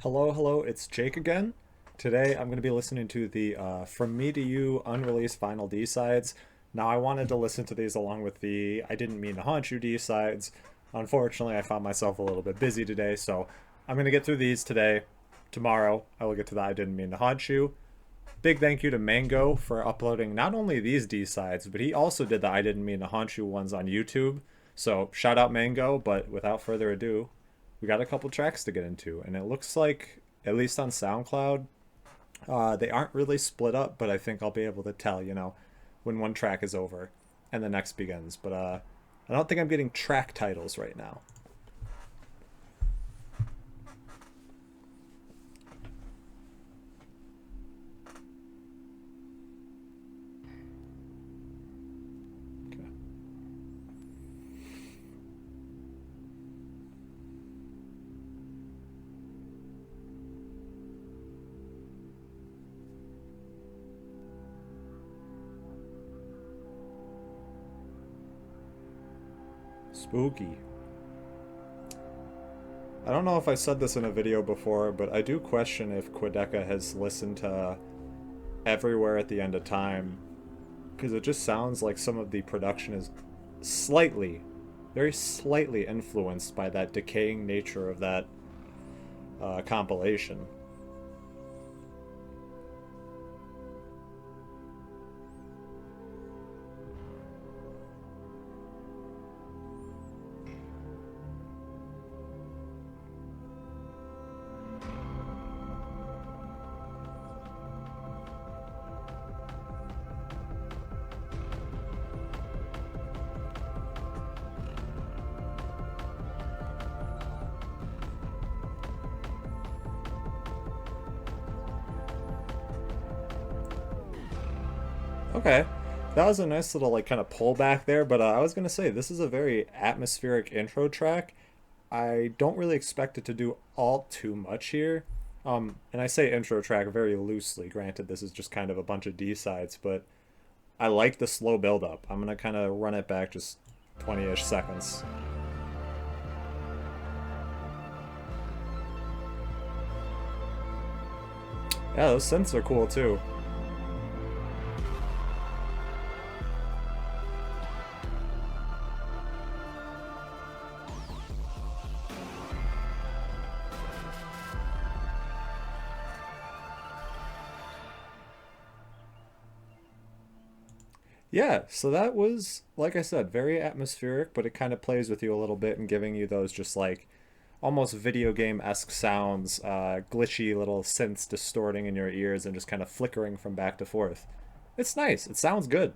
Hello, it's Jake again. Today I'm going to be listening to the From Me to You unreleased final D-sides. Now I wanted to listen to these along with the I Didn't Mean to Haunt You D-sides. Unfortunately, I found myself a little bit busy today, so I'm going to get through these today. Tomorrow, I will get to the I Didn't Mean to Haunt You. Big thank you to Mango for uploading not only these D-sides, but he also did the I Didn't Mean to Haunt You ones on YouTube. So shout out Mango, but without further ado, we got a couple tracks to get into, and it looks like, at least on SoundCloud, they aren't really split up, but I think I'll be able to tell, when one track is over and the next begins. But I don't think I'm getting track titles right now. Okay. Spooky. I don't know if I said this in a video before, but I do question if Quadeca has listened to Everywhere at the End of Time, because it just sounds like some of the production is slightly, very slightly influenced by that decaying nature of that compilation. Okay, that was a nice little like kind of pullback there, but I was gonna say this is a very atmospheric intro track. I don't really expect it to do all too much here. And I say intro track very loosely. Granted, this is just kind of a bunch of D sides, but I like the slow build up. I'm gonna kind of run it back just 20-ish seconds. Yeah, those synths are cool too. Yeah, so that was, like I said, very atmospheric, but it kind of plays with you a little bit and giving you those just like almost video game-esque sounds, glitchy little synths distorting in your ears and just kind of flickering from back to forth. It's nice. It sounds good.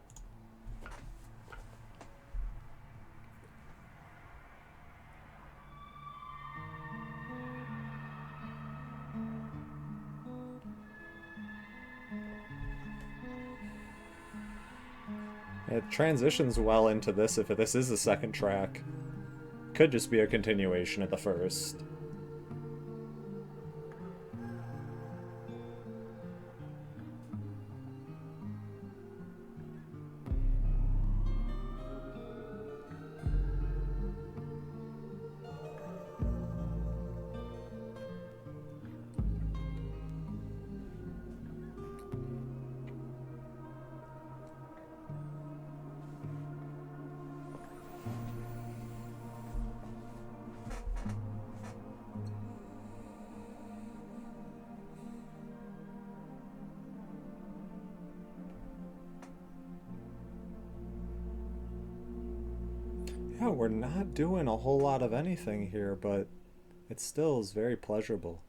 It transitions well into this if this is the second track. Could just be a continuation of the first. Yeah, we're not doing a whole lot of anything here, but it still is very pleasurable.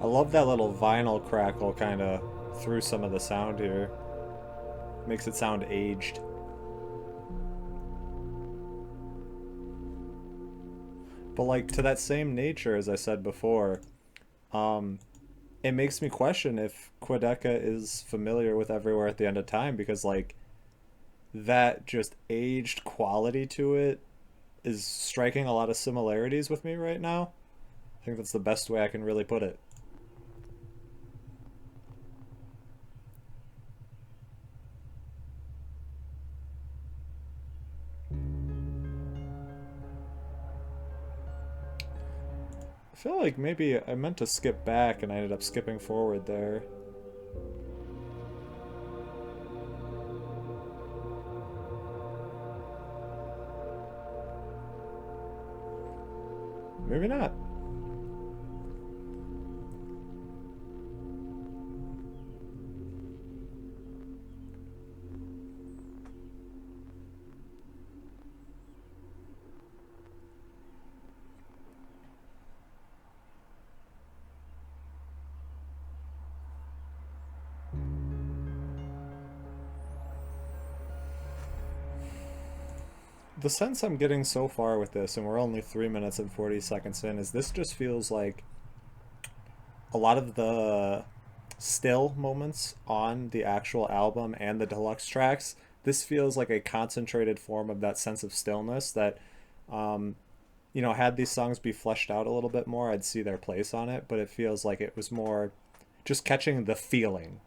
I love that little vinyl crackle kind of through some of the sound here. Makes it sound aged. But like to that same nature as I said before, um, it makes me question if Quadeca is familiar with Everywhere at the End of Time because like that just aged quality to it is striking a lot of similarities with me right now. I think that's the best way I can really put it. I feel like maybe I meant to skip back and I ended up skipping forward there. Maybe not. The sense I'm getting so far with this, and we're only 3 minutes and 40 seconds in, is this just feels like a lot of the still moments on the actual album and the deluxe tracks. This feels like a concentrated form of that sense of stillness that, um, had these songs be fleshed out a little bit more, I'd see their place on it, but it feels like it was more just catching the feeling.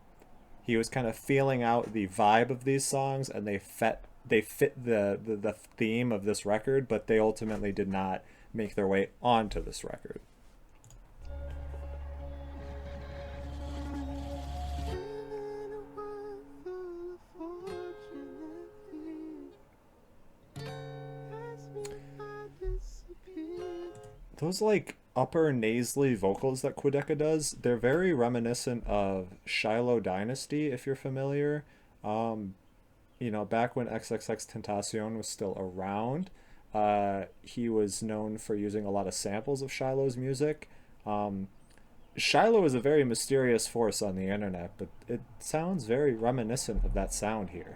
He was kind of feeling out the vibe of these songs, and they fit the theme of this record, but they ultimately did not make their way onto this record. Those like upper nasally vocals that Quadeca does, they're very reminiscent of Shiloh Dynasty, if you're familiar. Um, back when XXX Tentacion was still around, he was known for using a lot of samples of Shiloh's music. Um, Shiloh is a very mysterious force on the internet, but it sounds very reminiscent of that sound here.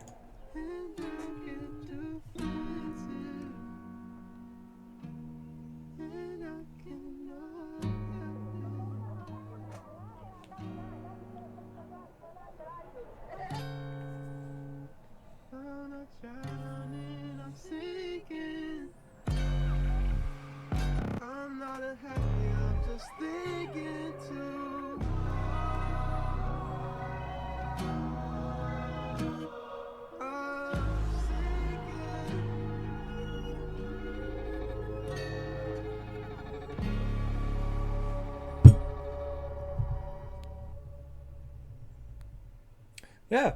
Yeah,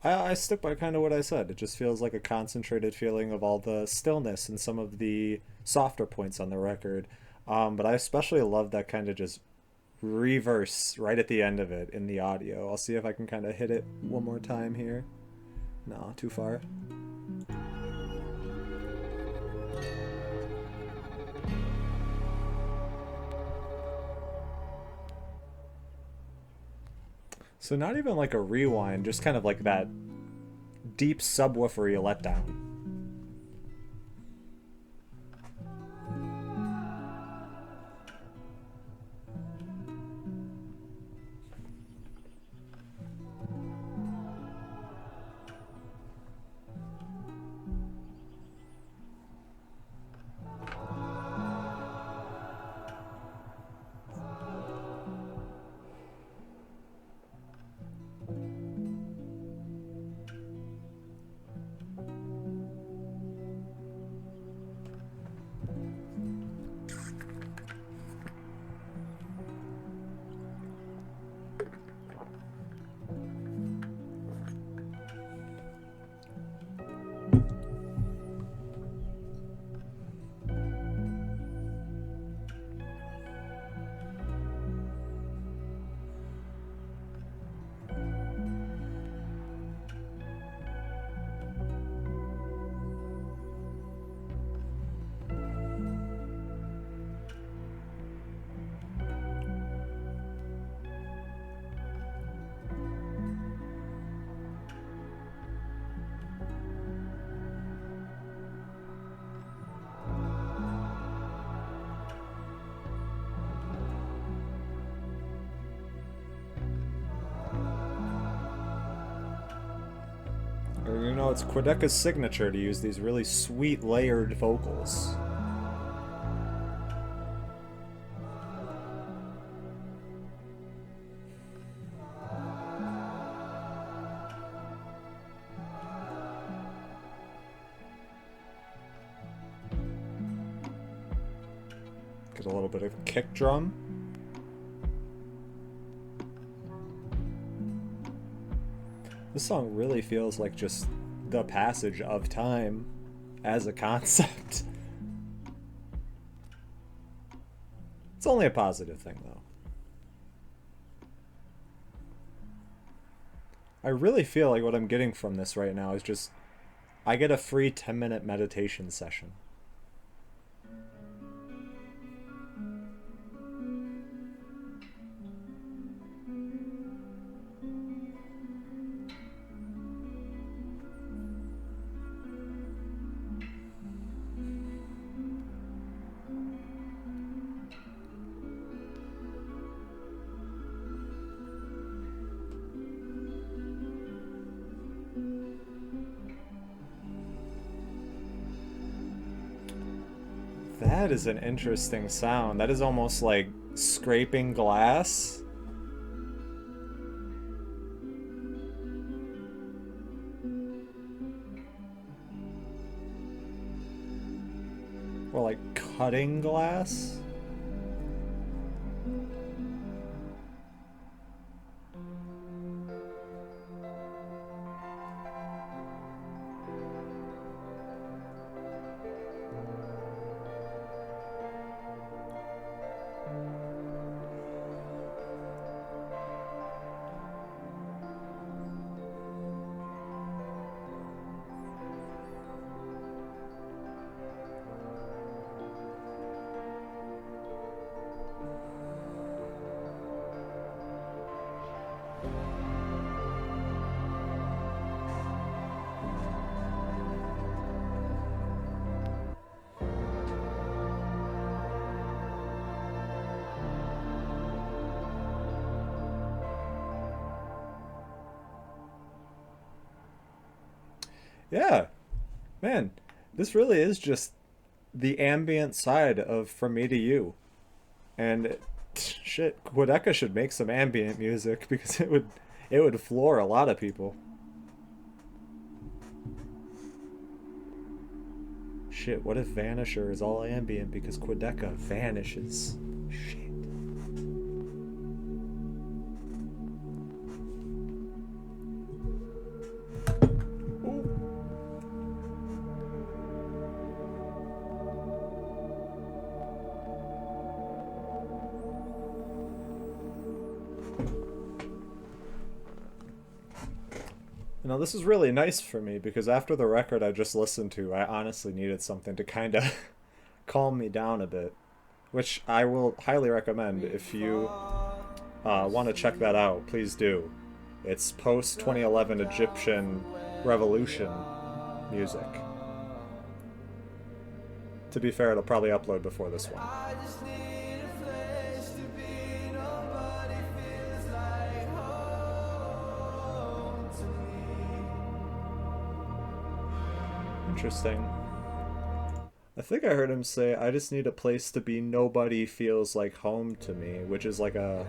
I stick by kind of what I said. It just feels like a concentrated feeling of all the stillness and some of the softer points on the record. But I especially love that kind of just reverse right at the end of it in the audio. I'll see if I can kind of hit it one more time here. No, too far. So not even like a rewind, just kind of like that deep subwoofery letdown. It's Quadeca's signature to use these really sweet layered vocals. Get a little bit of kick drum. This song really feels like just the passage of time as a concept. It's only a positive thing, though. I really feel like what I'm getting from this right now is just, I get a free 10-minute meditation session. That is an interesting sound. That is almost like scraping glass. Or like cutting glass. Yeah, man, this really is just the ambient side of From Me to You. And shit, Quadeca should make some ambient music because it would floor a lot of people. Shit, what if Vanisher is all ambient because Quadeca vanishes? Shit. You know, this is really nice for me because after the record I just listened to, I honestly needed something to kind of calm me down a bit, which I will highly recommend. If you want to check that out, please do. It's post 2011 Egyptian revolution music. To be fair, it'll probably upload before this one. Interesting. I think I heard him say, I just need a place to be nobody feels like home to me, which is like a...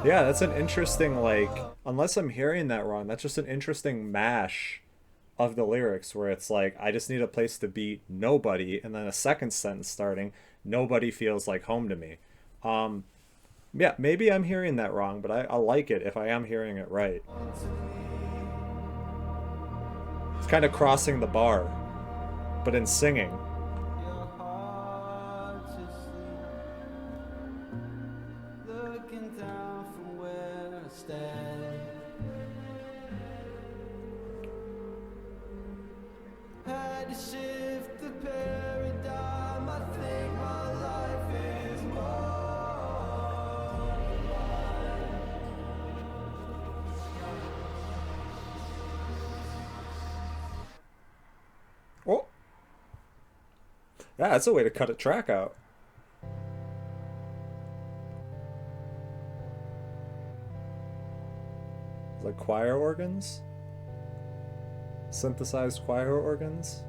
Yeah, that's an interesting, like, unless I'm hearing that wrong, that's just an interesting mash of the lyrics where it's like, I just need a place to be nobody, and then a second sentence starting, nobody feels like home to me. Um, yeah, maybe I'm hearing that wrong, but I like it if I am hearing it right. It's kind of crossing the bar, but in singing. Oh, yeah, that's a way to cut a track out. Like choir organs? Synthesized choir organs?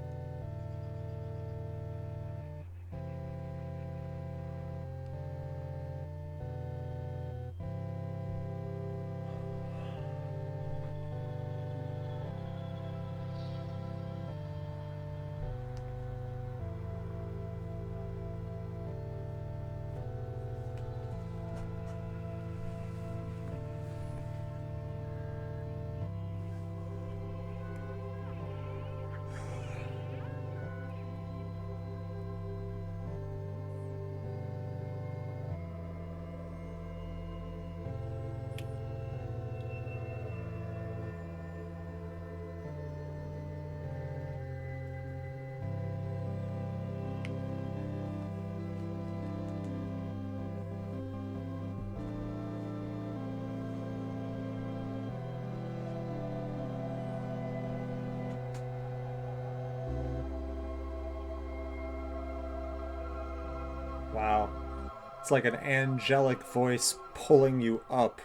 It's like an angelic voice pulling you up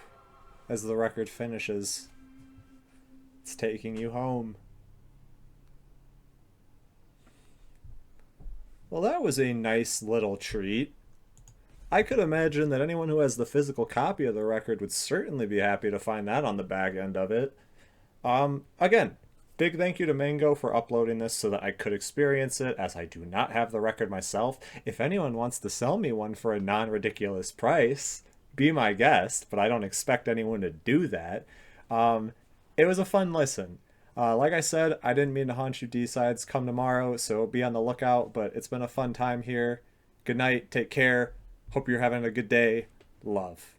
as the record finishes. It's taking you home. Well, that was a nice little treat. I could imagine that anyone who has the physical copy of the record would certainly be happy to find that on the back end of it. Again, big thank you to Mango for uploading this so that I could experience it, as I do not have the record myself. If anyone wants to sell me one for a non-ridiculous price, be my guest, but I don't expect anyone to do that. It was a fun listen. Like I said, I didn't mean to haunt you D-sides come tomorrow, so be on the lookout, but it's been a fun time here. Good night, take care, hope you're having a good day, love.